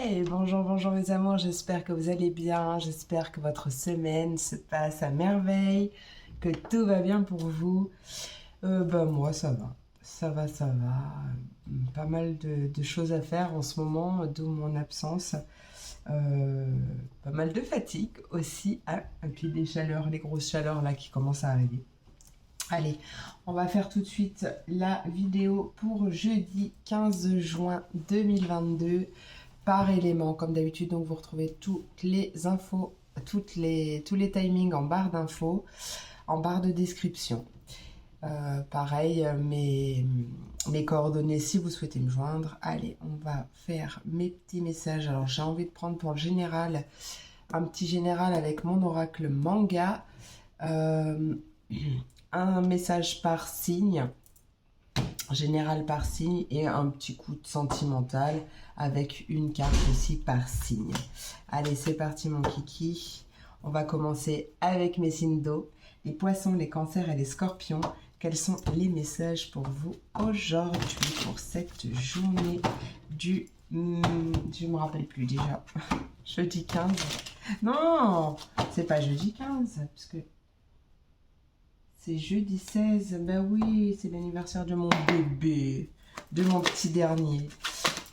Hey, bonjour, bonjour mes amours, j'espère que vous allez bien, j'espère que votre semaine se passe à merveille, que tout va bien pour vous. Moi ça va, ça va. Pas mal de choses à faire en ce moment, d'où mon absence. Pas mal de fatigue aussi, hein, et puis des chaleurs, les grosses chaleurs là qui commencent à arriver. Allez, on va faire tout de suite la vidéo pour jeudi 15 juin 2022 par élément, comme d'habitude. Donc vous retrouvez toutes les infos, tous les timings en barre d'infos, en barre de description. Pareil, mes coordonnées si vous souhaitez me joindre. Allez, on va faire mes petits messages. Alors j'ai envie de prendre pour le général, un petit général avec mon oracle manga. Un message par signe, général par signe, et un petit coup de sentimental avec une carte aussi par signe. Allez, c'est parti mon kiki. On va commencer avec mes signes d'eau, les poissons, les cancers et les scorpions. Quels sont les messages pour vous aujourd'hui, pour cette journée du... je me rappelle plus déjà. Jeudi 15. Non, c'est pas jeudi 15, parce que c'est jeudi 16. Ben oui, c'est l'anniversaire de mon bébé, de mon petit dernier.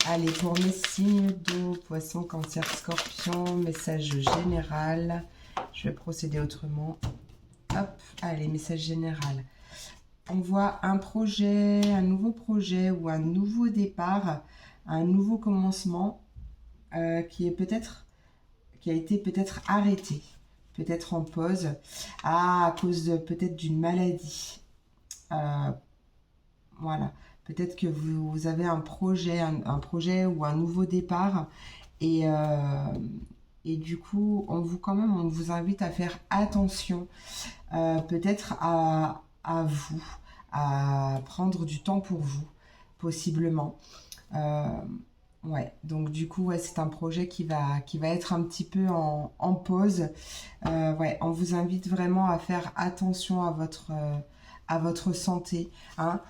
Allez, pour mes signes d'eau, poisson, cancer, scorpion, message général. Je vais procéder autrement. Hop, allez, message général. On voit un projet, un nouveau projet ou un nouveau départ, un nouveau commencement qui a été peut-être arrêté, peut-être en pause, à cause peut-être d'une maladie. Voilà, peut-être que vous avez un projet, un projet ou un nouveau départ et du coup, on vous invite à faire attention, peut-être à vous, à prendre du temps pour vous, possiblement. Ouais, donc du coup, ouais, c'est un projet qui va être un petit peu en pause. Ouais, on vous invite vraiment à faire attention à votre santé, hein.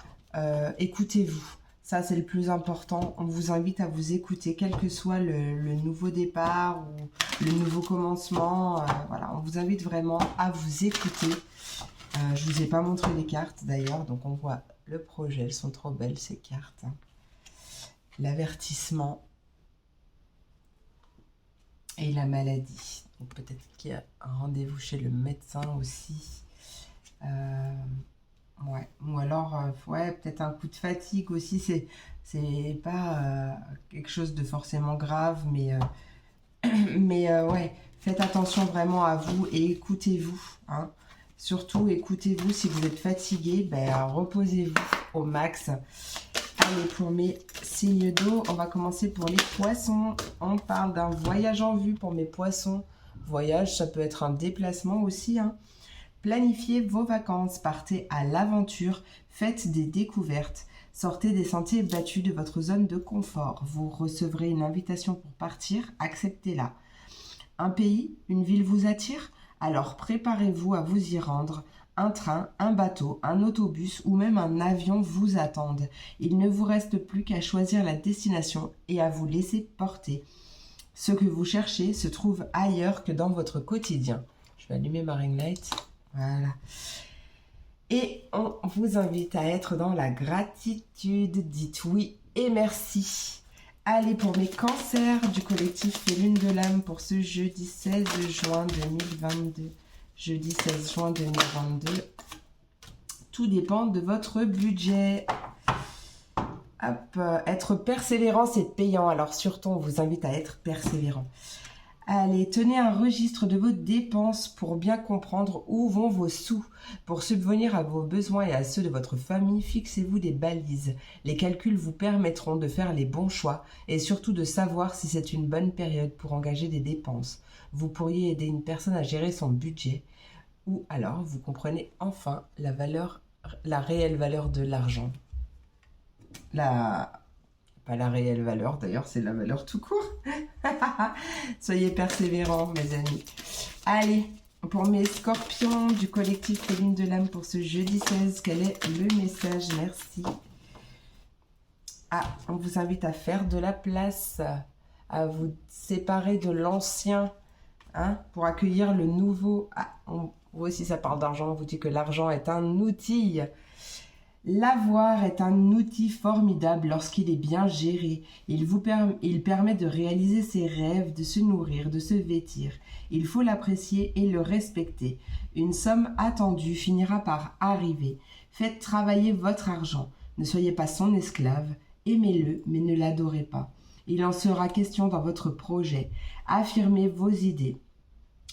Écoutez-vous. Ça, c'est le plus important. On vous invite à vous écouter, quel que soit le nouveau départ ou le nouveau commencement. Voilà, on vous invite vraiment à vous écouter. Je ne vous ai pas montré les cartes d'ailleurs, donc on voit le projet. Elles sont trop belles ces cartes, hein. L'avertissement et la maladie. Donc peut-être qu'il y a un rendez-vous chez le médecin aussi. Ouais. Ou alors, ouais, peut-être un coup de fatigue aussi. C'est pas quelque chose de forcément grave, mais ouais, faites attention vraiment à vous et écoutez-vous, hein. Surtout, écoutez-vous. Si vous êtes fatigué, ben, reposez-vous au max. Allez, pour mes signes d'eau, on va commencer pour les poissons. On parle d'un voyage en vue pour mes poissons. Voyage, ça peut être un déplacement aussi, hein. Planifiez vos vacances, partez à l'aventure, faites des découvertes, sortez des sentiers battus de votre zone de confort. Vous recevrez une invitation pour partir, acceptez-la. Un pays, une ville vous attire? Alors préparez-vous à vous y rendre. Un train, un bateau, un autobus ou même un avion vous attendent. Il ne vous reste plus qu'à choisir la destination et à vous laisser porter. Ce que vous cherchez se trouve ailleurs que dans votre quotidien. Je vais allumer ma ring light. Voilà. Et on vous invite à être dans la gratitude. Dites oui et merci. Allez, pour mes cancers du collectif Lune de l'âme pour ce jeudi 16 juin 2022. Jeudi 16 juin 2022. Tout dépend de votre budget. Hop, être persévérant, c'est payant. Alors surtout, on vous invite à être persévérant. Allez, tenez un registre de vos dépenses pour bien comprendre où vont vos sous. Pour subvenir à vos besoins et à ceux de votre famille, fixez-vous des balises. Les calculs vous permettront de faire les bons choix et surtout de savoir si c'est une bonne période pour engager des dépenses. Vous pourriez aider une personne à gérer son budget ou alors vous comprenez enfin la réelle valeur de l'argent. Pas la réelle valeur, d'ailleurs, c'est la valeur tout court. Soyez persévérants, mes amis. Allez, pour mes scorpions du collectif Lune de l'âme pour ce jeudi 16, quel est le message? Merci. Ah, on vous invite à faire de la place, à vous séparer de l'ancien, hein, pour accueillir le nouveau. Ah, vous aussi, ça parle d'argent. On vous dit que l'argent est un outil. L'avoir est un outil formidable lorsqu'il est bien géré. Il permet de réaliser ses rêves, de se nourrir, de se vêtir. Il faut l'apprécier et le respecter. Une somme attendue finira par arriver. Faites travailler votre argent. Ne soyez pas son esclave. Aimez-le, mais ne l'adorez pas. Il en sera question dans votre projet. Affirmez vos idées.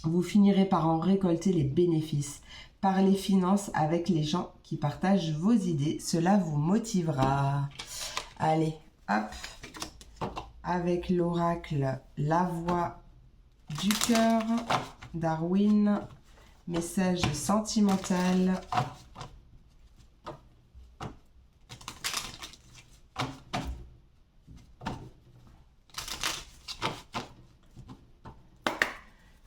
Vous finirez par en récolter les bénéfices. Parlez finances avec les gens qui partagent vos idées. Cela vous motivera. Allez, hop. Avec l'oracle La Voix du cœur, Darwin. Message sentimental.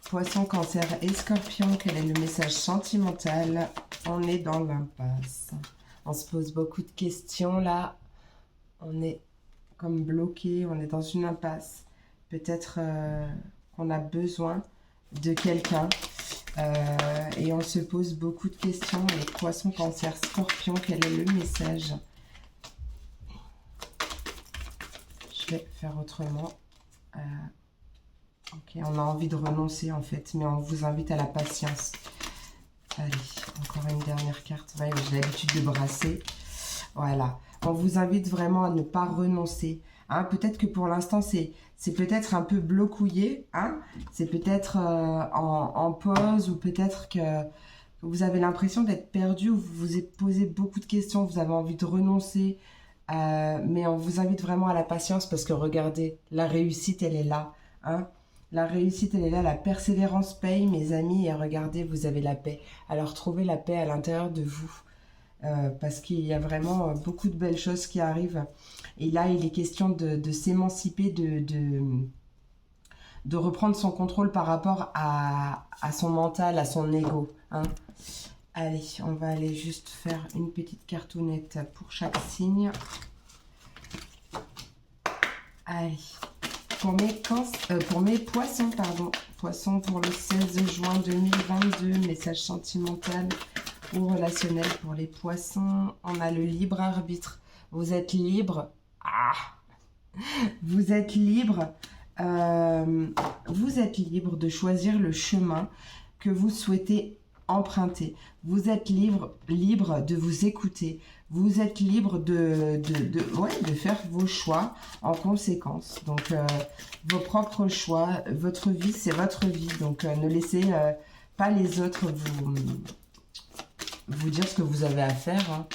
Poisson, Cancer et Scorpion, quel est le message sentimental? On est dans l'impasse. On se pose beaucoup de questions là. On est comme bloqué, on est dans une impasse. Peut-être qu'on a besoin de quelqu'un. Et on se pose beaucoup de questions. Les Poissons, Cancer, Scorpion, quel est le message? Je vais faire autrement. Ok, on a envie de renoncer en fait, mais on vous invite à la patience. Allez, encore une dernière carte. Ouais, j'ai l'habitude de brasser. Voilà, on vous invite vraiment à ne pas renoncer. Hein, peut-être que pour l'instant, c'est peut-être un peu blocouillé. Hein, c'est peut-être en pause ou peut-être que vous avez l'impression d'être perdu ou vous vous posez beaucoup de questions, vous avez envie de renoncer. Mais on vous invite vraiment à la patience parce que regardez, la réussite, elle est là. Hein. La réussite, elle est là, la persévérance paye, mes amis, et regardez, vous avez la paix. Alors, trouvez la paix à l'intérieur de vous, parce qu'il y a vraiment beaucoup de belles choses qui arrivent. Et là, il est question de s'émanciper, de reprendre son contrôle par rapport à son mental, à son ego. Hein. Allez, on va aller juste faire une petite cartoonette pour chaque signe. Allez. Pour mes poissons, pardon. Poissons pour le 16 juin 2022. Message sentimental ou relationnel pour les poissons. On a le libre arbitre. Vous êtes libre. Ah, vous êtes libre. Vous êtes libre de choisir le chemin que vous souhaitez emprunter. Vous êtes libre de vous écouter. Vous êtes libre de faire vos choix en conséquence. Donc, vos propres choix, votre vie, c'est votre vie. Donc, ne laissez pas les autres vous dire ce que vous avez à faire. Hein.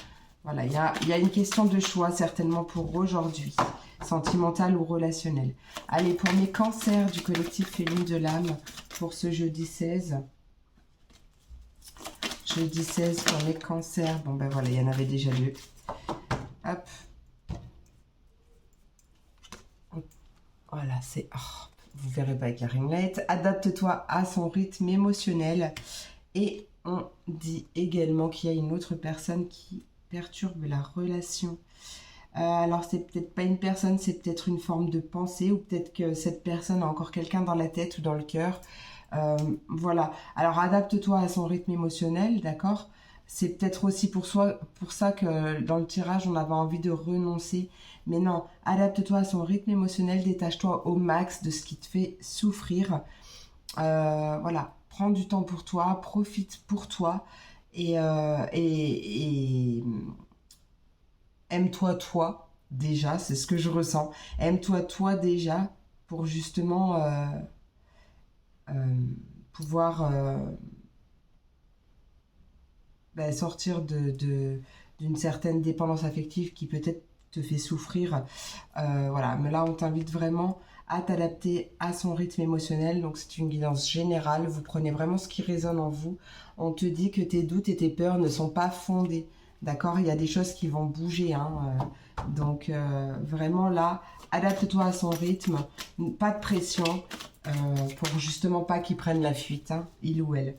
Voilà, il y a une question de choix certainement pour aujourd'hui, sentimental ou relationnel. Allez, pour mes cancers du collectif Féline de l'âme, pour ce jeudi 16. Jeudi 16 pour mes cancers. Bon, ben voilà, il y en avait déjà deux. Hop. Voilà, c'est... Oh, vous verrez pas avec la ringlette. Adapte-toi à son rythme émotionnel. Et on dit également qu'il y a une autre personne qui perturbe la relation. Alors, c'est peut-être pas une personne, c'est peut-être une forme de pensée. Ou peut-être que cette personne a encore quelqu'un dans la tête ou dans le cœur. Voilà, alors adapte-toi à son rythme émotionnel, d'accord? C'est peut-être aussi pour ça que dans le tirage, on avait envie de renoncer. Mais non, adapte-toi à son rythme émotionnel, détache-toi au max de ce qui te fait souffrir. Voilà, prends du temps pour toi, profite pour toi et aime-toi toi déjà, c'est ce que je ressens. Aime-toi toi déjà pour justement... pouvoir sortir d'une certaine dépendance affective qui peut-être te fait souffrir. Voilà, mais là on t'invite vraiment à t'adapter à son rythme émotionnel. Donc c'est une guidance générale, vous prenez vraiment ce qui résonne en vous. On te dit que tes doutes et tes peurs ne sont pas fondés. D'accord, il y a des choses qui vont bouger. Hein, donc vraiment là, adapte-toi à son rythme, pas de pression. Pour justement pas qu'ils prennent la fuite, hein, il ou elle.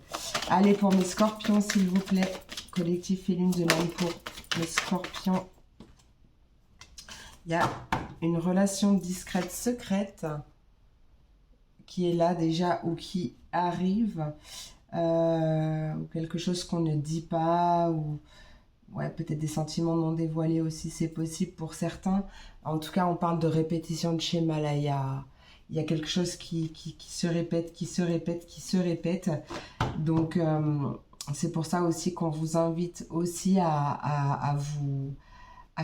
Allez, pour mes scorpions, s'il vous plaît. Collectif Féline de l'âme pour mes scorpions. Il y a une relation discrète, secrète. qui est là déjà ou qui arrive, ou quelque chose qu'on ne dit pas, ou ouais, peut-être des sentiments non dévoilés aussi, c'est possible pour certains. En tout cas, on parle de répétition de schéma là, il y a quelque chose qui se répète, qui se répète, qui se répète. Donc, c'est pour ça aussi qu'on vous invite aussi à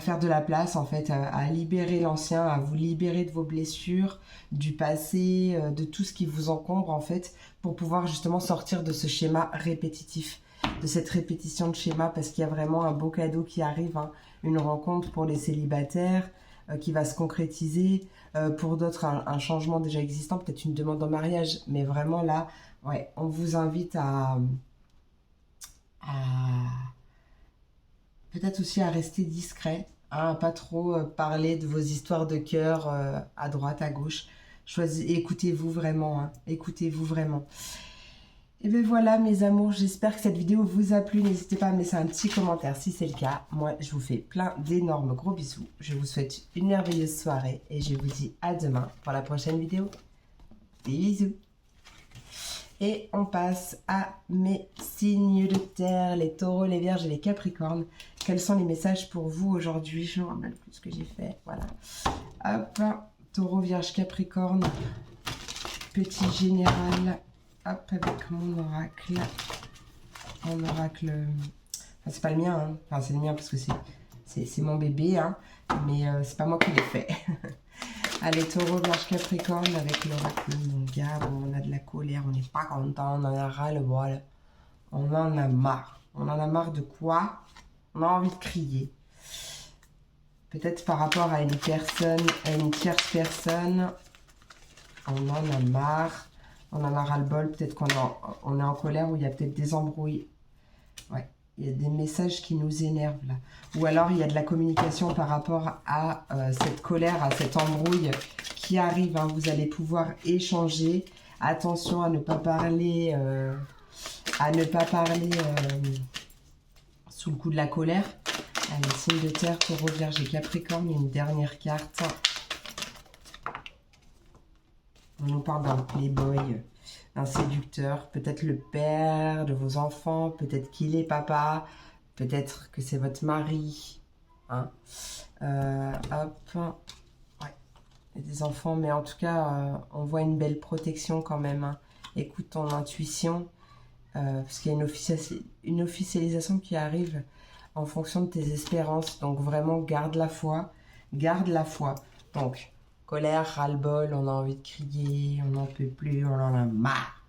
faire de la place, en fait, à libérer l'ancien, à vous libérer de vos blessures, du passé, de tout ce qui vous encombre, en fait, pour pouvoir justement sortir de ce schéma répétitif, de cette répétition de schéma, parce qu'il y a vraiment un beau cadeau qui arrive, hein, une rencontre pour les célibataires qui va se concrétiser, pour d'autres un changement déjà existant, peut-être une demande en mariage, mais vraiment là, ouais, on vous invite à peut-être aussi à rester discret, hein, à pas trop parler de vos histoires de cœur à droite, à gauche. Écoutez-vous vraiment, hein, écoutez-vous vraiment. Et bien voilà mes amours, j'espère que cette vidéo vous a plu. N'hésitez pas à me laisser un petit commentaire si c'est le cas. Moi, je vous fais plein d'énormes gros bisous. Je vous souhaite une merveilleuse soirée et je vous dis à demain pour la prochaine vidéo. Des bisous. Et on passe à mes signes de terre, les taureaux, les vierges et les capricornes. Quels sont les messages pour vous aujourd'hui? Je me rappelle plus ce que j'ai fait. Voilà. Hop, taureau, vierge, capricorne. Petit général. Hop, avec mon oracle. Mon oracle. Enfin, c'est pas le mien. Hein. Enfin, c'est le mien parce que c'est mon bébé. Hein. Mais c'est pas moi qui l'ai fait. Allez, taureau, vierge, capricorne, avec l'oracle, mon gars, bon, on a de la colère, on n'est pas content, on en a ras le bol. On en a marre. On en a marre de quoi? On a envie de crier. Peut-être par rapport à une personne, à une tierce personne, on en a marre. On en a ras le bol, peut-être on est en colère ou il y a peut-être des embrouilles. Ouais. Il y a des messages qui nous énervent là. Ou alors il y a de la communication par rapport à cette colère, à cette embrouille qui arrive. Hein. Vous allez pouvoir échanger. Attention à ne pas parler, sous le coup de la colère. Allez, signe de terre, taureau, vierge et capricorne. Il y a une dernière carte. On nous parle d'un playboy, d'un séducteur, peut-être le père de vos enfants, peut-être qu'il est papa, peut-être que c'est votre mari. Hein. Hop, ouais, il y a des enfants, mais en tout cas, on voit une belle protection quand même. Hein. Écoute ton intuition, parce qu'il y a une officialisation qui arrive en fonction de tes espérances. Donc vraiment, garde la foi, garde la foi. Donc, colère, ras-le-bol, on a envie de crier, on n'en peut plus, on en a marre.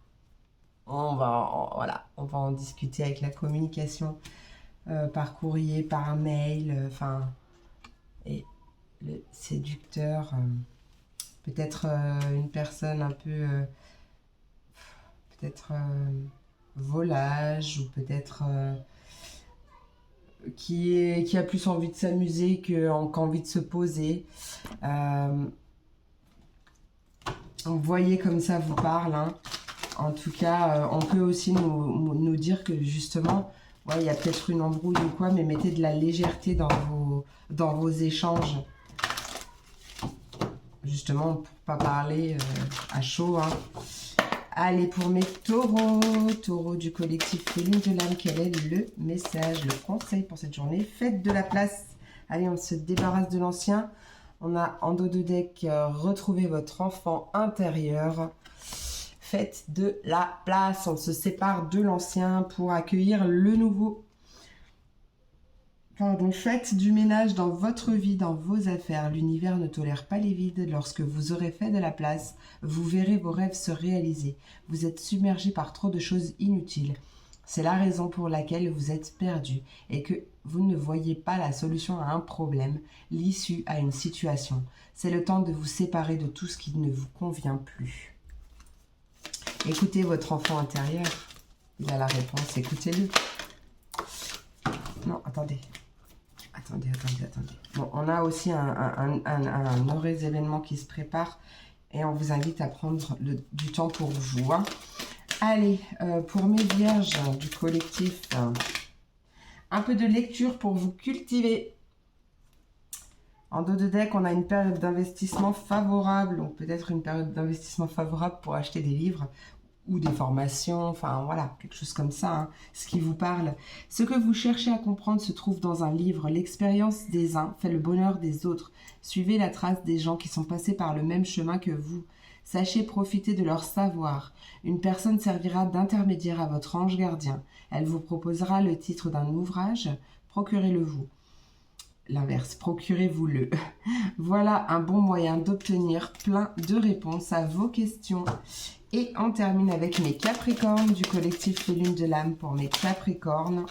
Voilà, on va en discuter avec la communication par courrier, par mail, enfin, et le séducteur, peut-être une personne un peu, peut-être volage, ou peut-être qui a plus envie de s'amuser qu'envie de se poser. Vous voyez comme ça vous parle. Hein. En tout cas, on peut aussi nous dire que justement, ouais, il y a peut-être une embrouille ou quoi, mais mettez de la légèreté dans vos échanges. Justement, pour pas parler à chaud. Hein. Allez, pour mes taureaux du collectif Féline de l'âme, quel est le message, le conseil pour cette journée? Faites de la place. Allez, on se débarrasse de l'ancien. On a en dos de deck, retrouvez votre enfant intérieur. Faites de la place. On se sépare de l'ancien pour accueillir le nouveau. Pardon, faites du ménage dans votre vie, dans vos affaires. L'univers ne tolère pas les vides. Lorsque vous aurez fait de la place, vous verrez vos rêves se réaliser. Vous êtes submergé par trop de choses inutiles. C'est la raison pour laquelle vous êtes perdu et que vous ne voyez pas la solution à un problème, l'issue à une situation. C'est le temps de vous séparer de tout ce qui ne vous convient plus. Écoutez votre enfant intérieur. Il a la réponse, écoutez-le. Non, attendez. Attendez. Bon, on a aussi un heureux événement qui se prépare et on vous invite à prendre du temps pour vous. Hein. Allez, pour mes vierges du collectif, un peu de lecture pour vous cultiver. En dos de deck, on a une période d'investissement favorable, donc peut-être une période d'investissement favorable pour acheter des livres ou des formations, enfin voilà, quelque chose comme ça, hein, ce qui vous parle. Ce que vous cherchez à comprendre se trouve dans un livre. L'expérience des uns fait le bonheur des autres. Suivez la trace des gens qui sont passés par le même chemin que vous. Sachez profiter de leur savoir. Une personne servira d'intermédiaire à votre ange gardien. Elle vous proposera le titre d'un ouvrage. Procurez-le vous. L'inverse, procurez-vous-le. Voilà un bon moyen d'obtenir plein de réponses à vos questions. Et on termine avec mes Capricornes du collectif Lune de l'âme pour mes Capricornes.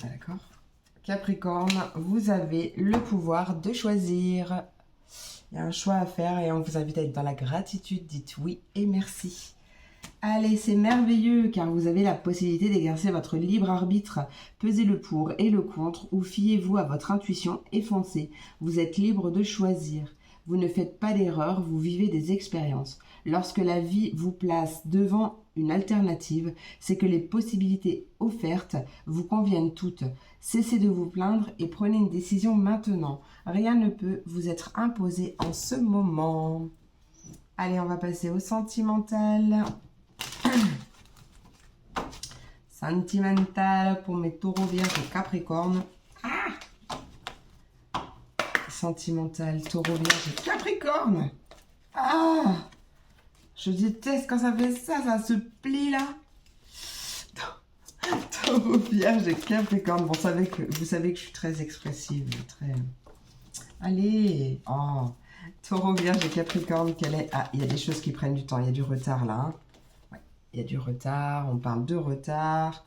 D'accord. Capricorne, vous avez le pouvoir de choisir. Il y a un choix à faire et on vous invite à être dans la gratitude. Dites oui et merci. Allez, c'est merveilleux car vous avez la possibilité d'exercer votre libre arbitre. Pesez le pour et le contre ou fiez-vous à votre intuition et foncez. Vous êtes libre de choisir. Vous ne faites pas d'erreur, vous vivez des expériences. Lorsque la vie vous place devant une alternative, c'est que les possibilités offertes vous conviennent toutes. Cessez de vous plaindre et prenez une décision maintenant. Rien ne peut vous être imposé en ce moment. Allez, on va passer au sentimental. Sentimental pour mes taureaux, vierges et capricornes. Sentimental, taureau, vierge et capricorne. Ah, je déteste quand ça fait ça, ça se plie là. Taureau, vierge et capricorne. Bon, vous savez que je suis très expressive, très... Allez, oh. Taureau, vierge et capricorne, quelle est... Ah, il y a des choses qui prennent du temps, il y a du retard là. Hein. Ouais, il y a du retard, on parle de retard.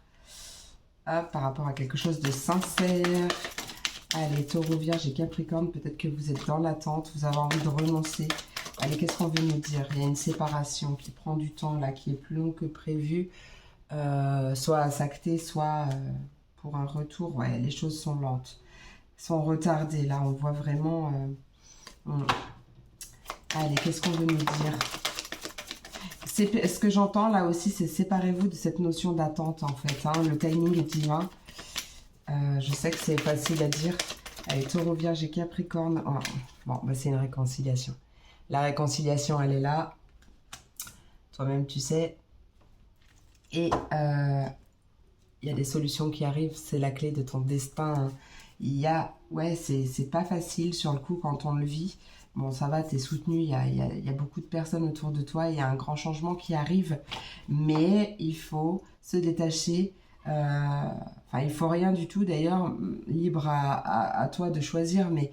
Hop, par rapport à quelque chose de sincère. Allez, Taureau, Vierge et Capricorne, peut-être que vous êtes dans l'attente, vous avez envie de renoncer. Allez, qu'est-ce qu'on veut nous dire? Il y a une séparation qui prend du temps là, qui est plus long que prévu, soit à s'acter, soit pour un retour. Ouais, les choses sont lentes, sont retardées là, on voit vraiment... Allez, qu'est-ce qu'on veut nous dire? Ce que j'entends là aussi, c'est séparez-vous de cette notion d'attente en fait. Hein, le timing est divin. Je sais que c'est facile à dire. Allez, Taureau, Vierge et Capricorne. Oh, bon, bah, c'est une réconciliation. La réconciliation, elle est là. Toi-même, tu sais. Et il y a des solutions qui arrivent. C'est la clé de ton destin. Hein. Il y a... Ouais, c'est pas facile sur le coup quand on le vit. Bon, ça va, t'es soutenu. Il y a beaucoup de personnes autour de toi. Il y a un grand changement qui arrive. Mais il faut se détacher... Enfin, il faut rien du tout d'ailleurs, libre à toi de choisir, mais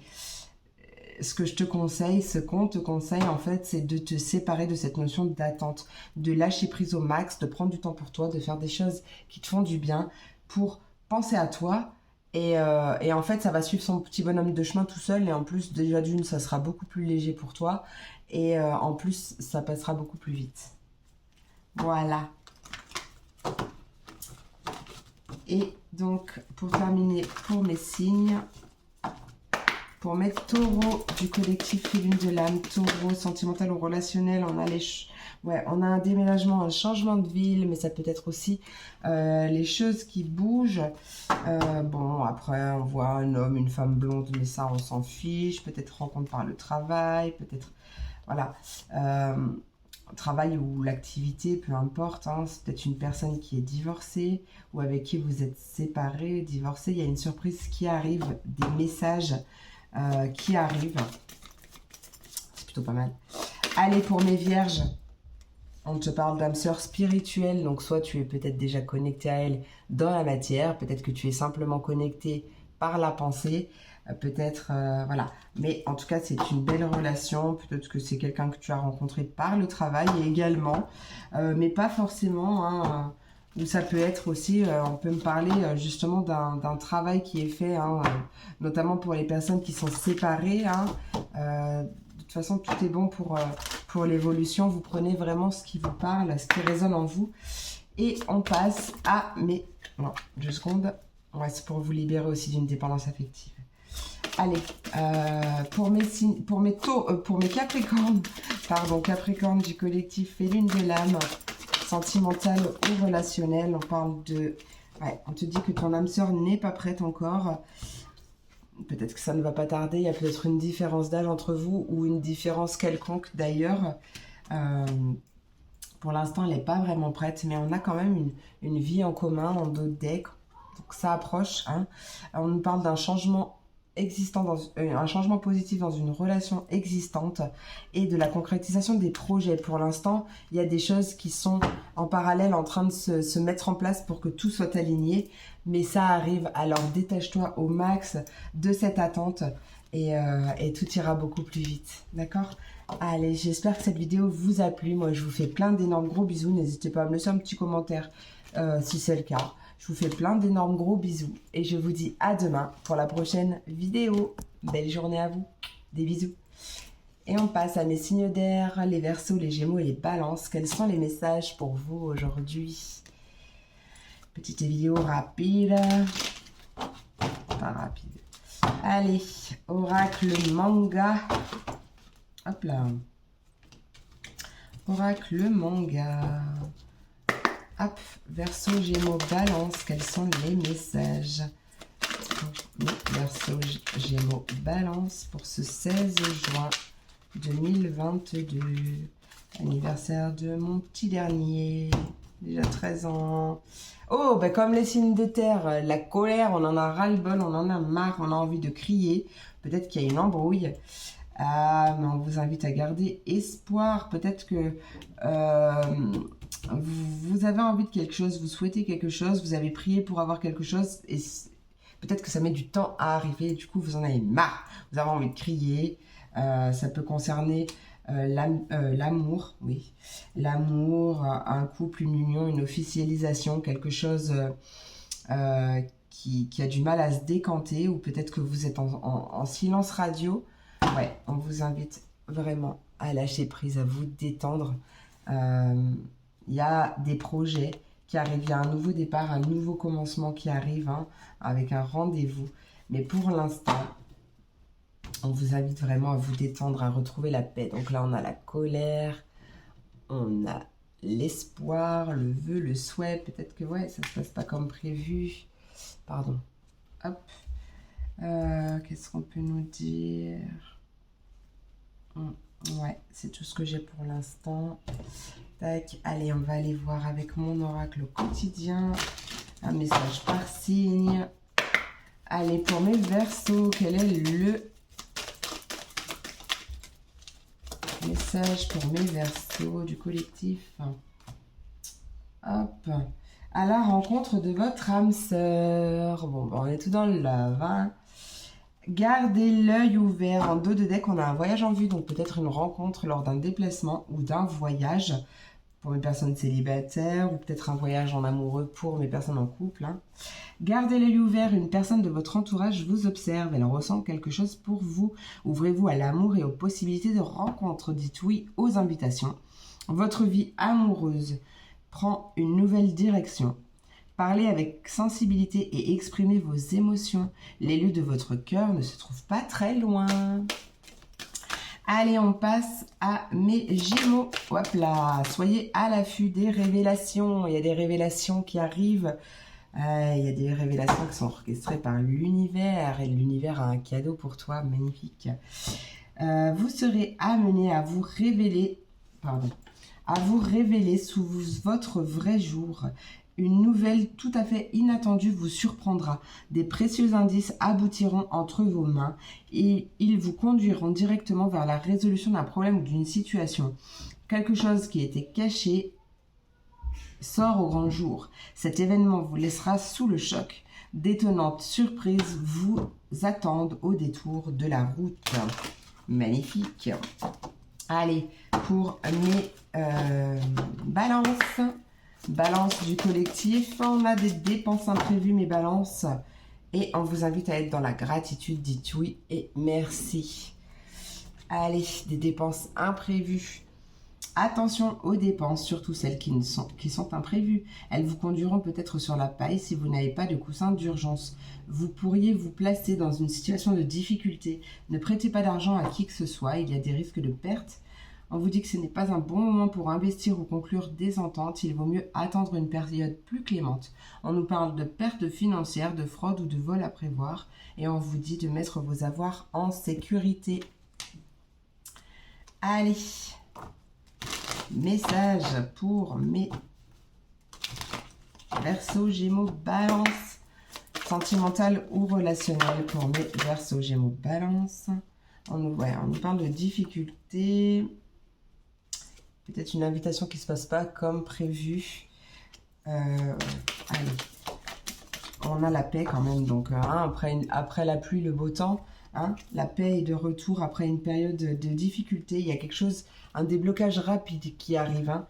ce que je te conseille, ce qu'on te conseille en fait, c'est de te séparer de cette notion d'attente, de lâcher prise au max, de prendre du temps pour toi, de faire des choses qui te font du bien pour penser à toi et en fait ça va suivre son petit bonhomme de chemin tout seul et en plus déjà d'une ça sera beaucoup plus léger pour toi et en plus ça passera beaucoup plus vite. Voilà. Et donc, pour terminer, pour mes signes, pour mes taureaux du collectif Lune de l'âme, taureau sentimental ou relationnel, on a on a un déménagement, un changement de ville, mais ça peut être aussi les choses qui bougent. Bon, après, on voit un homme, une femme blonde, mais ça, on s'en fiche. Peut-être rencontre par le travail, peut-être, voilà. Travail ou l'activité, peu importe, hein, c'est peut-être une personne qui est divorcée ou avec qui vous êtes séparés, divorcés, il y a une surprise qui arrive, des messages qui arrivent, c'est plutôt pas mal. Allez, pour mes vierges, on te parle d'âme sœur spirituelle, donc soit tu es peut-être déjà connecté à elle dans la matière, peut-être que tu es simplement connecté par la pensée, peut-être, voilà. Mais en tout cas, c'est une belle relation. Peut-être que c'est quelqu'un que tu as rencontré par le travail également. Mais pas forcément. Hein, où ça peut être aussi, on peut me parler justement d'un travail qui est fait, hein, notamment pour les personnes qui sont séparées. Hein, de toute façon, tout est bon pour l'évolution. Vous prenez vraiment ce qui vous parle, ce qui résonne en vous. Et on passe à mes... Non, 2 secondes. Ouais, c'est pour vous libérer aussi d'une dépendance affective. Allez, pour mes Capricornes, pardon, Capricorne du collectif Lune de l'âme, sentimental ou relationnel, on parle de Ouais, on te dit que ton âme sœur n'est pas prête encore. Peut-être que ça ne va pas tarder. Il y a peut-être une différence d'âge entre vous ou une différence quelconque d'ailleurs. Pour l'instant, elle n'est pas vraiment prête, mais on a quand même une vie en commun en dos de deck. Donc ça approche. Hein. On nous parle d'un changement existant, un changement positif dans une relation existante et de la concrétisation des projets. Pour l'instant, il y a des choses qui sont en parallèle en train de se mettre en place pour que tout soit aligné. Mais ça arrive, alors détache-toi au max de cette attente et tout ira beaucoup plus vite. D'accord ? Allez, j'espère que cette vidéo vous a plu. Moi, je vous fais plein d'énormes gros bisous. N'hésitez pas à me laisser un petit commentaire si c'est le cas. Je vous fais plein d'énormes gros bisous. Et je vous dis à demain pour la prochaine vidéo. Belle journée à vous. Des bisous. Et on passe à mes signes d'air, les Verseaux, les Gémeaux et les Balances. Quels sont les messages pour vous aujourd'hui? Petite vidéo rapide. Pas rapide. Allez, oracle manga. Hop là. Oracle manga. Hop, Verseau, Gémeaux, Balance. Quels sont les messages? Verseau, Gémeaux, Balance pour ce 16 juin 2022. Anniversaire de mon petit dernier. Déjà 13 ans. Oh, bah comme les signes de terre, la colère, on en a ras-le-bol, on en a marre, on a envie de crier. Peut-être qu'il y a une embrouille. Mais on vous invite à garder espoir. Peut-être que vous avez envie de quelque chose, vous souhaitez quelque chose, vous avez prié pour avoir quelque chose et peut-être que ça met du temps à arriver. Du coup, vous en avez marre. Vous avez envie de crier. Ça peut concerner l'amour, oui. L'amour, un couple, une union, une officialisation, quelque chose qui a du mal à se décanter ou peut-être que vous êtes en silence radio. Ouais, on vous invite vraiment à lâcher prise, à vous détendre. Il y a des projets qui arrivent, il y a un nouveau départ, un nouveau commencement qui arrive hein, avec un rendez-vous. Mais pour l'instant, on vous invite vraiment à vous détendre, à retrouver la paix. Donc là, on a la colère, on a l'espoir, le vœu, le souhait. Peut-être que ouais, ça ne se passe pas comme prévu. Pardon. Hop. Qu'est-ce qu'on peut nous dire? Ouais, c'est tout ce que j'ai pour l'instant. Tac, allez, on va aller voir avec mon oracle quotidien. Un message par signe. Allez, pour mes Verseaux, quel est le message pour mes Verseaux du collectif? Hop. À la rencontre de votre âme sœur. Bon, on est tout dans le love, hein. Gardez l'œil ouvert. En dos de deck, on a un voyage en vue, donc peut-être une rencontre lors d'un déplacement ou d'un voyage pour mes personnes célibataires ou peut-être un voyage en amoureux pour mes personnes en couple. Hein. Gardez l'œil ouvert. Une personne de votre entourage vous observe. Elle ressent quelque chose pour vous. Ouvrez-vous à l'amour et aux possibilités de rencontre. Dites oui aux invitations. Votre vie amoureuse prend une nouvelle direction. Parlez avec sensibilité et exprimez vos émotions. Les lieux de votre cœur ne se trouvent pas très loin. Allez, on passe à mes Gémeaux. Hop là, soyez à l'affût des révélations. Il y a des révélations qui arrivent. Il y a des révélations qui sont orchestrées par l'univers. Et l'univers a un cadeau pour toi, magnifique. Vous serez amené à vous révéler, sous votre vrai jour. Une nouvelle tout à fait inattendue vous surprendra. Des précieux indices aboutiront entre vos mains et ils vous conduiront directement vers la résolution d'un problème ou d'une situation. Quelque chose qui était caché sort au grand jour. Cet événement vous laissera sous le choc. D'étonnantes surprises vous attendent au détour de la route. Magnifique. Allez, pour mes balances. Balance du collectif, on a des dépenses imprévues, mes balances. Et on vous invite à être dans la gratitude, dites oui et merci. Allez, des dépenses imprévues. Attention aux dépenses, surtout celles qui sont imprévues. Elles vous conduiront peut-être sur la paille si vous n'avez pas de coussin d'urgence. Vous pourriez vous placer dans une situation de difficulté. Ne prêtez pas d'argent à qui que ce soit, il y a des risques de perte. On vous dit que ce n'est pas un bon moment pour investir ou conclure des ententes. Il vaut mieux attendre une période plus clémente. On nous parle de pertes financières, de fraude ou de vol à prévoir. Et on vous dit de mettre vos avoirs en sécurité. Allez, message pour mes Verseaux, Gémeaux, Balance. Sentimental ou relationnel pour mes Verseaux, Gémeaux, Balance. On nous parle de difficultés. Peut-être une invitation qui ne se passe pas comme prévu. Allez. On a la paix quand même. Donc, après la pluie, le beau temps. La paix est de retour après une période de difficulté. Il y a quelque chose, un déblocage rapide qui arrive.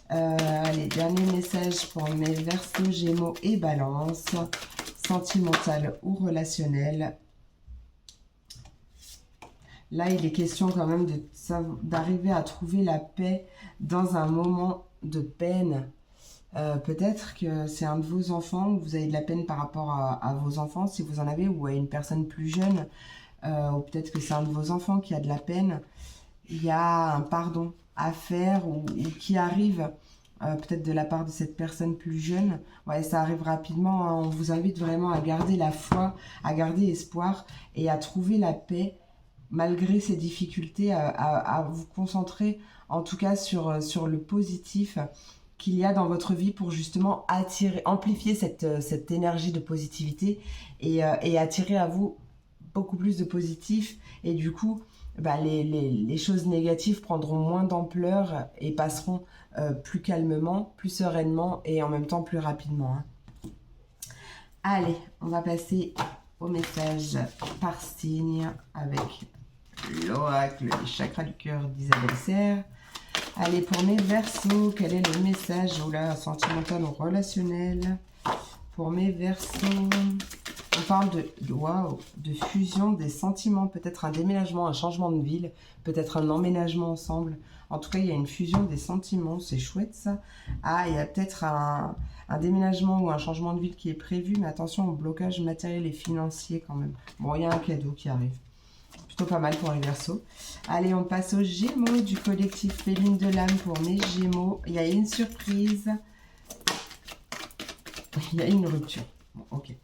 Allez, dernier message pour mes Verseaux, Gémeaux et Balance. Sentimental ou relationnel. Là, il est question quand même d'arriver à trouver la paix dans un moment de peine. Peut-être que c'est un de vos enfants, ou vous avez de la peine par rapport à vos enfants, si vous en avez, ou à une personne plus jeune. Ou peut-être que c'est un de vos enfants qui a de la peine. Il y a un pardon à faire ou qui arrive peut-être de la part de cette personne plus jeune. Ouais, ça arrive rapidement. Hein. On vous invite vraiment à garder la foi, à garder espoir et à trouver la paix malgré ces difficultés, à vous concentrer en tout cas sur le positif qu'il y a dans votre vie pour justement amplifier cette énergie de positivité et attirer à vous beaucoup plus de positif. Et du coup, les choses négatives prendront moins d'ampleur et passeront plus calmement, plus sereinement et en même temps plus rapidement. Hein. Allez, on va passer au message par signe avec l'oracle, les chakras du cœur d'Isabelle Serre. Allez, pour mes Verseaux, quel est le message sentimental ou relationnel pour mes Verseaux? On parle de fusion des sentiments, peut-être un déménagement, un changement de ville, peut-être un emménagement ensemble. En tout cas, il y a une fusion des sentiments, c'est chouette ça. Il y a peut-être un déménagement ou un changement de ville qui est prévu, mais attention au blocage matériel et financier quand même. Bon, il y a un cadeau qui arrive. Plutôt pas mal pour les Verseaux. Allez, on passe aux Gémeaux du collectif Féline de l'âme pour mes Gémeaux. Il y a une surprise. Il y a une rupture. Bon, ok.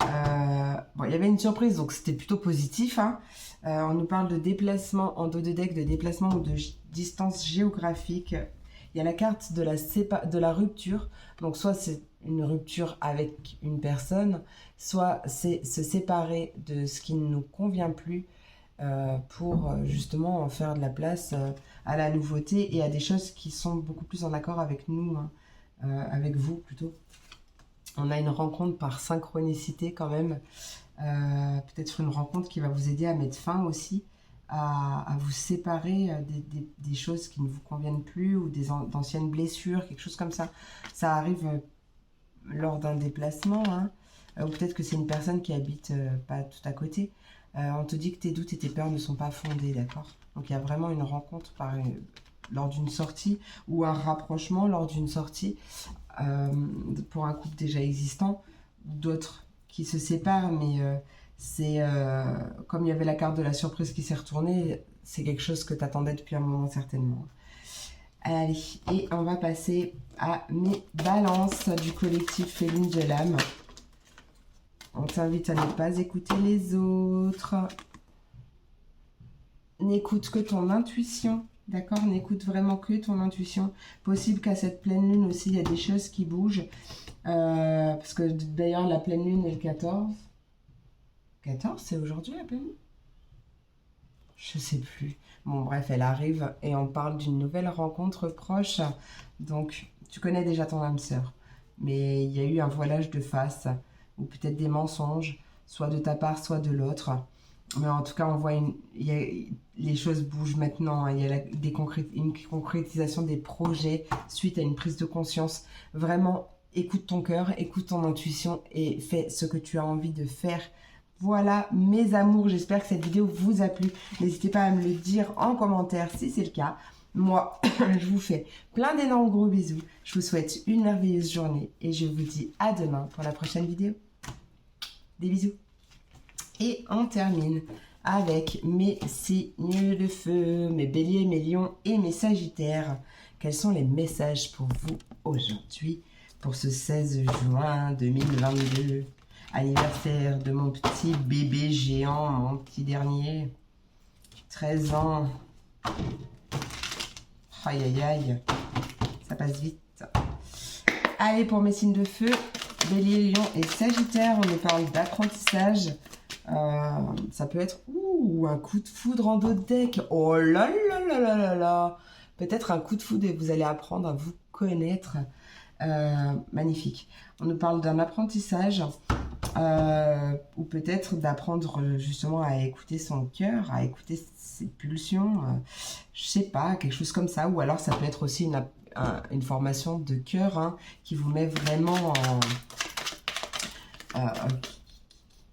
Il y avait une surprise, donc c'était plutôt positif. Hein. On nous parle de déplacement en dos de deck, de déplacement ou de distance géographique. Il y a la carte de la rupture. Donc soit c'est une rupture avec une personne, soit c'est se séparer de ce qui ne nous convient plus pour justement en faire de la place à la nouveauté et à des choses qui sont beaucoup plus en accord avec nous, avec vous plutôt. On a une rencontre par synchronicité quand même, peut-être une rencontre qui va vous aider à mettre fin aussi, à vous séparer des choses qui ne vous conviennent plus ou d'anciennes blessures, quelque chose comme ça. Ça arrive lors d'un déplacement, hein, ou peut-être que c'est une personne qui habite pas tout à côté. On te dit que tes doutes et tes peurs ne sont pas fondés, d'accord? Donc il y a vraiment une rencontre lors d'une sortie ou un rapprochement lors d'une sortie pour un couple déjà existant, d'autres qui se séparent, mais c'est comme il y avait la carte de la surprise qui s'est retournée, c'est quelque chose que tu attendais depuis un moment certainement. Allez, et on va passer à mes balances du collectif Féline de l'âme. On t'invite à ne pas écouter les autres. N'écoute que ton intuition, d'accord? N'écoute vraiment que ton intuition. Possible qu'à cette pleine lune aussi, il y a des choses qui bougent. Parce que d'ailleurs, la pleine lune est le 14. 14, c'est aujourd'hui la pleine lune? Je sais plus. Bon, bref, elle arrive et on parle d'une nouvelle rencontre proche. Donc, tu connais déjà ton âme sœur. Mais il y a eu un voilage de face ou peut-être des mensonges, soit de ta part, soit de l'autre. Mais en tout cas, on voit les choses bougent maintenant. Hein. Il y a une concrétisation des projets suite à une prise de conscience. Vraiment, écoute ton cœur, écoute ton intuition et fais ce que tu as envie de faire. Voilà, mes amours, j'espère que cette vidéo vous a plu. N'hésitez pas à me le dire en commentaire si c'est le cas. Moi, je vous fais plein d'énormes gros bisous. Je vous souhaite une merveilleuse journée et je vous dis à demain pour la prochaine vidéo. Des bisous. Et on termine avec mes signes de feu, mes béliers, mes lions et mes sagittaires. Quels sont les messages pour vous aujourd'hui, pour ce 16 juin 2022, anniversaire de mon petit bébé géant, mon petit dernier, 13 ans. Aïe aïe aïe, ça passe vite. Allez, pour mes signes de feu, bélier, lion et sagittaire, on nous parle d'apprentissage. Ça peut être un coup de foudre en dos de deck. Oh là là là là là là. Peut-être un coup de foudre et vous allez apprendre à vous connaître. Magnifique. On nous parle d'un apprentissage ou peut-être d'apprendre justement à écouter son cœur, à écouter ses pulsions. Je sais pas, quelque chose comme ça. Ou alors ça peut être aussi une formation de cœur hein, qui vous met vraiment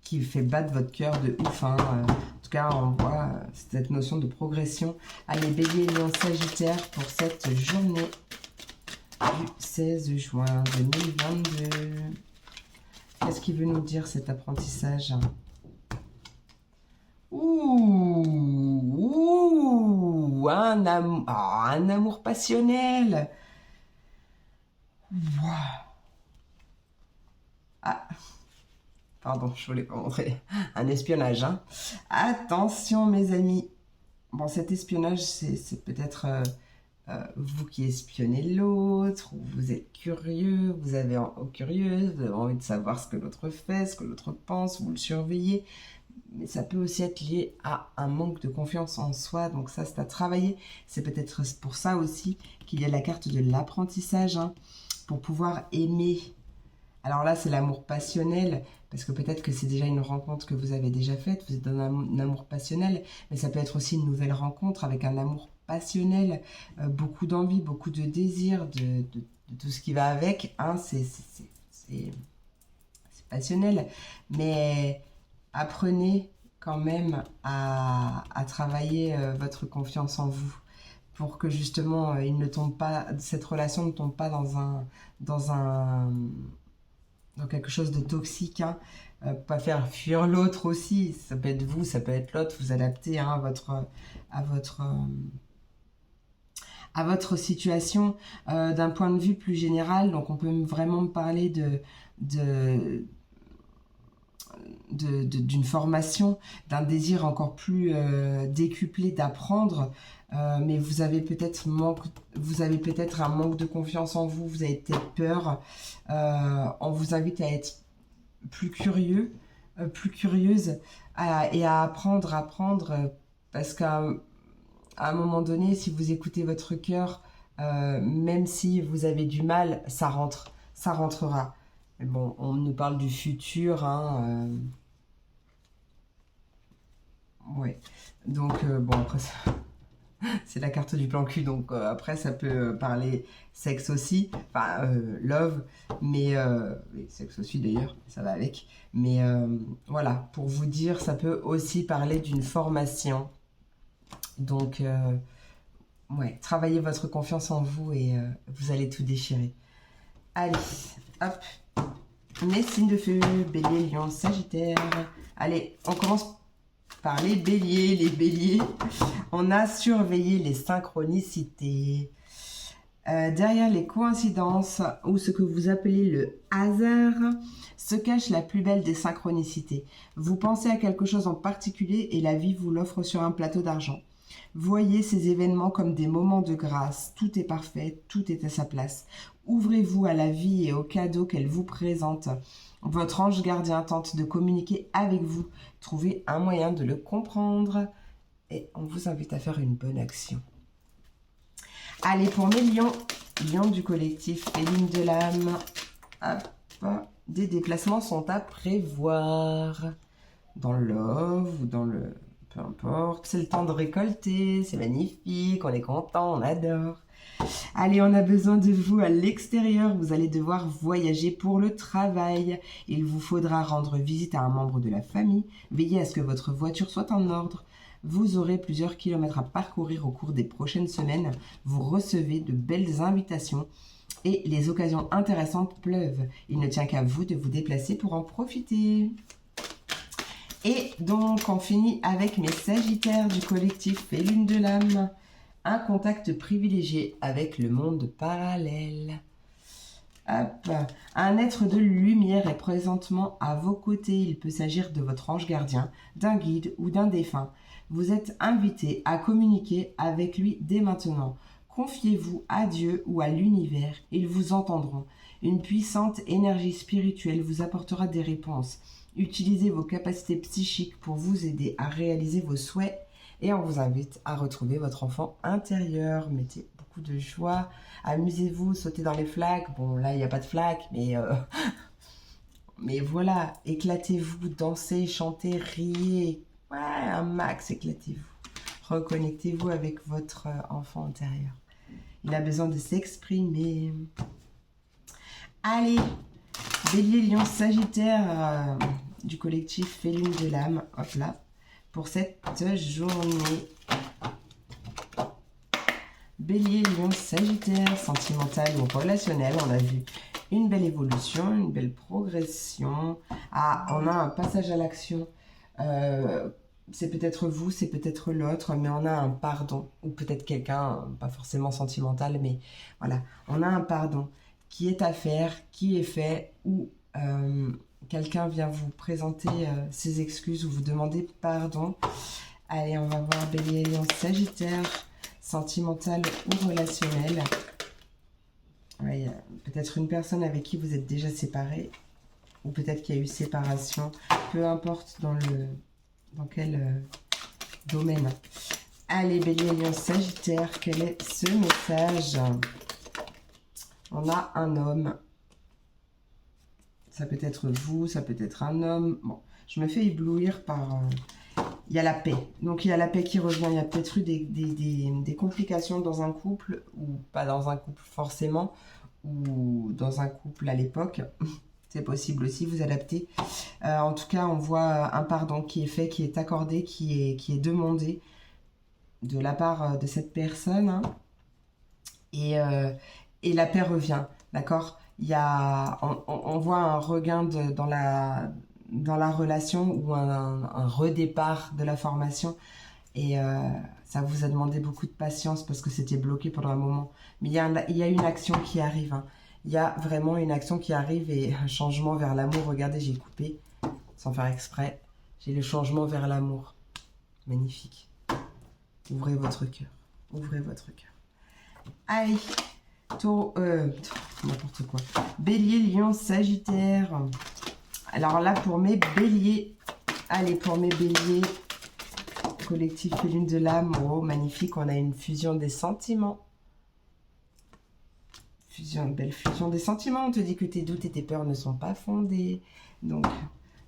qui fait battre votre cœur de ouf. Hein. En tout cas, on voit cette notion de progression. Allez, bélier, lion, sagittaire pour cette journée du 16 juin 2022. Qu'est-ce qu'il veut nous dire cet apprentissage? Un amour passionnel. Wow. Ah, pardon, je voulais pas montrer. Un espionnage, hein. Attention, mes amis. Bon, cet espionnage, c'est peut-être vous qui espionnez l'autre, ou vous êtes curieux, vous avez envie de savoir ce que l'autre fait, ce que l'autre pense, vous le surveillez. Mais ça peut aussi être lié à un manque de confiance en soi, donc ça c'est à travailler. C'est peut-être pour ça aussi qu'il y a la carte de l'apprentissage, hein, pour pouvoir aimer. Alors là c'est l'amour passionnel, parce que peut-être que c'est déjà une rencontre que vous avez déjà faite, vous êtes dans un amour passionnel, mais ça peut être aussi une nouvelle rencontre avec un amour passionnel, beaucoup d'envie, beaucoup de désir, de tout ce qui va avec, hein, c'est passionnel, mais apprenez quand même à travailler votre confiance en vous pour que justement cette relation ne tombe pas dans quelque chose de toxique, hein. Pas faire fuir l'autre aussi, ça peut être vous, ça peut être l'autre, vous adaptez hein, à votre situation d'un point de vue plus général. Donc on peut vraiment me parler d'une formation, d'un désir encore plus décuplé d'apprendre, mais vous avez peut-être un manque de confiance en vous, vous avez peut-être peur. On vous invite à être plus curieux, plus curieuse et à apprendre, parce qu'à un moment donné, si vous écoutez votre cœur, même si vous avez du mal, ça rentrera. Mais bon, on nous parle du futur, hein. Ouais. Donc, bon, après, c'est la carte du plan cul, donc après, ça peut parler sexe aussi, enfin, love, mais sexe aussi d'ailleurs, ça va avec. Mais voilà, pour vous dire, ça peut aussi parler d'une formation. Donc, ouais, travaillez votre confiance en vous et vous allez tout déchirer. Allez, hop. Mes signes de feu, bélier, lion, sagittaire. Allez, on commence par les béliers. Les béliers, on a surveillé les synchronicités. Derrière les coïncidences, ou ce que vous appelez le hasard, se cache la plus belle des synchronicités. Vous pensez à quelque chose en particulier et la vie vous l'offre sur un plateau d'argent. Voyez ces événements comme des moments de grâce. Tout est parfait, tout est à sa place. Ouvrez-vous à la vie et aux cadeaux qu'elle vous présente. Votre ange gardien tente de communiquer avec vous. Trouvez un moyen de le comprendre et on vous invite à faire une bonne action. Allez, pour mes lions, lions du collectif et lignes de l'âme, des déplacements sont à prévoir dans le love ou dans le... peu importe, c'est le temps de récolter, c'est magnifique, on est content, on adore. Allez, on a besoin de vous à l'extérieur, vous allez devoir voyager pour le travail. Il vous faudra rendre visite à un membre de la famille, veillez à ce que votre voiture soit en ordre. Vous aurez plusieurs kilomètres à parcourir au cours des prochaines semaines. Vous recevez de belles invitations et les occasions intéressantes pleuvent. Il ne tient qu'à vous de vous déplacer pour en profiter. Et donc, on finit avec mes Sagittaires du collectif et Lune de l'âme. Un contact privilégié avec le monde parallèle. Hop. Un être de lumière est présentement à vos côtés. Il peut s'agir de votre ange gardien, d'un guide ou d'un défunt. Vous êtes invité à communiquer avec lui dès maintenant. Confiez-vous à Dieu ou à l'univers, ils vous entendront. Une puissante énergie spirituelle vous apportera des réponses. Utilisez vos capacités psychiques pour vous aider à réaliser vos souhaits et on vous invite à retrouver votre enfant intérieur. Mettez beaucoup de joie, amusez-vous, sautez dans les flaques. Bon, là, il n'y a pas de flaques, mais voilà, éclatez-vous, dansez, chantez, riez. Ouais, un max, éclatez-vous. Reconnectez-vous avec votre enfant intérieur. Il a besoin de s'exprimer. Allez, Bélier, Lion, Sagittaire du collectif et Lune de l'âme. Hop là. Pour cette journée. Bélier, Lion, Sagittaire, sentimental ou relationnel. On a vu une belle évolution, une belle progression. Ah, on a un passage à l'action. C'est peut-être vous, c'est peut-être l'autre, mais on a un pardon. Ou peut-être quelqu'un, pas forcément sentimental, mais voilà. On a un pardon qui est à faire, qui est fait, ou quelqu'un vient vous présenter ses excuses ou vous demander pardon. Allez, on va voir Bélier, Lion, Sagittaire, sentimental ou relationnel. Ouais, peut-être une personne avec qui vous êtes déjà séparés, ou peut-être qu'il y a eu séparation, peu importe dans quel domaine. Allez, Bélier, Lion, Sagittaire, quel est ce message? On a un homme. Ça peut être vous, ça peut être un homme. Bon, je me fais éblouir par... il y a la paix. Donc, il y a la paix qui revient. Il y a peut-être eu des complications dans un couple, ou pas dans un couple forcément, ou dans un couple à l'époque. C'est possible aussi, vous adaptez. En tout cas, on voit un pardon qui est fait, qui est accordé, qui est demandé de la part de cette personne. Hein. Et la paix revient, d'accord? On voit un regain dans la relation ou un redépart de la formation. Et ça vous a demandé beaucoup de patience parce que c'était bloqué pendant un moment. Mais il y a une action qui arrive. Hein. Il y a vraiment une action qui arrive et un changement vers l'amour. Regardez, j'ai coupé sans faire exprès. J'ai le changement vers l'amour. Magnifique. Ouvrez votre cœur. Ouvrez votre cœur. Allez, n'importe quoi. Bélier, Lion, Sagittaire. Alors là, pour mes béliers, allez, pour mes béliers, collectif et Lune de l'âme, oh, magnifique, on a une fusion des sentiments. Belle fusion des sentiments, on te dit que tes doutes et tes peurs ne sont pas fondés. Donc,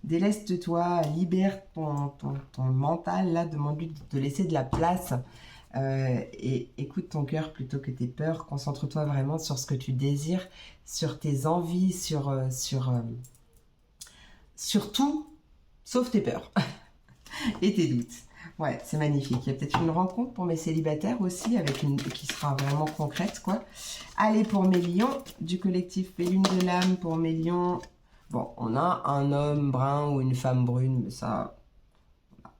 déleste-toi, libère ton mental, là, demande-lui de te laisser de la place. Et écoute ton cœur plutôt que tes peurs. Concentre-toi vraiment sur ce que tu désires, sur tes envies, sur tout, sauf tes peurs et tes doutes. Ouais, c'est magnifique. Il y a peut-être une rencontre pour mes célibataires aussi, qui sera vraiment concrète, quoi. Allez, pour mes lions, du collectif et Lune de l'âme, pour mes lions, bon, on a un homme brun ou une femme brune, mais ça,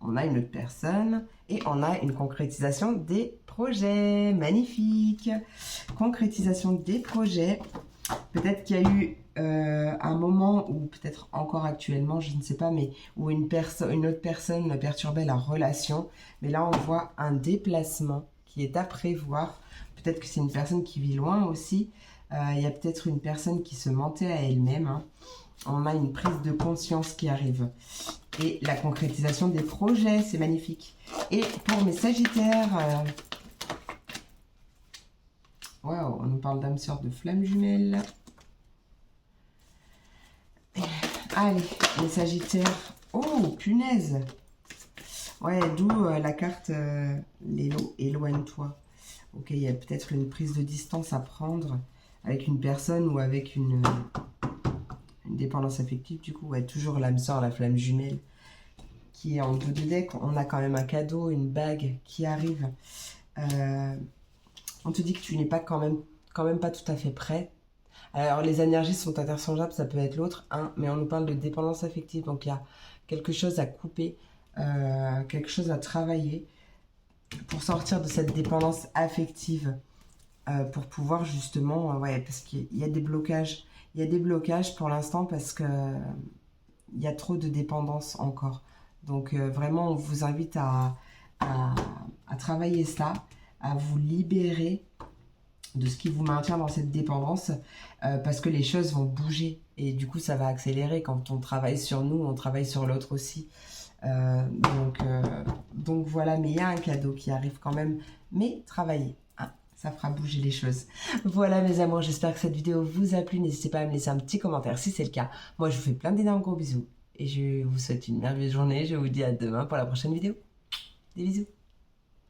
on a une autre personne. Et on a une concrétisation des projets. Magnifique. Concrétisation des projets. Peut-être qu'il y a eu un moment, ou peut-être encore actuellement, je ne sais pas, mais où une autre personne perturbait la relation. Mais là, on voit un déplacement qui est à prévoir. Peut-être que c'est une personne qui vit loin aussi. Il y a peut-être une personne qui se mentait à elle-même. Hein. On a une prise de conscience qui arrive. Et la concrétisation des projets, c'est magnifique. Et pour mes Sagittaires, waouh, on nous parle d'âme sœur de flamme jumelle. Allez, les Sagittaires. Oh, punaise. Ouais, d'où la carte Lélo, éloigne-toi. Ok, il y a peut-être une prise de distance à prendre avec une personne ou avec une dépendance affective. Du coup, ouais, toujours l'âme sœur, la flamme jumelle qui est en dos de deck. On a quand même un cadeau, une bague qui arrive. On te dit que tu n'es pas quand même pas tout à fait prêt. Alors, les énergies sont interchangeables, ça peut être l'autre, hein, mais on nous parle de dépendance affective. Donc, il y a quelque chose à couper, quelque chose à travailler pour sortir de cette dépendance affective, pour pouvoir justement, ouais, parce qu'il y a des blocages. Il y a des blocages pour l'instant parce que il y a trop de dépendance encore. Donc vraiment, on vous invite à travailler ça, à vous libérer de ce qui vous maintient dans cette dépendance, parce que les choses vont bouger et du coup ça va accélérer. Quand on travaille sur nous, on travaille sur l'autre aussi. Donc voilà, mais il y a un cadeau qui arrive quand même, mais travaillez, hein, ça fera bouger les choses. Voilà mes amours, j'espère que cette vidéo vous a plu. N'hésitez pas à me laisser un petit commentaire si c'est le cas. Moi je vous fais plein d'énormes gros bisous et je vous souhaite une merveilleuse journée. Je vous dis à demain pour la prochaine vidéo. Des bisous.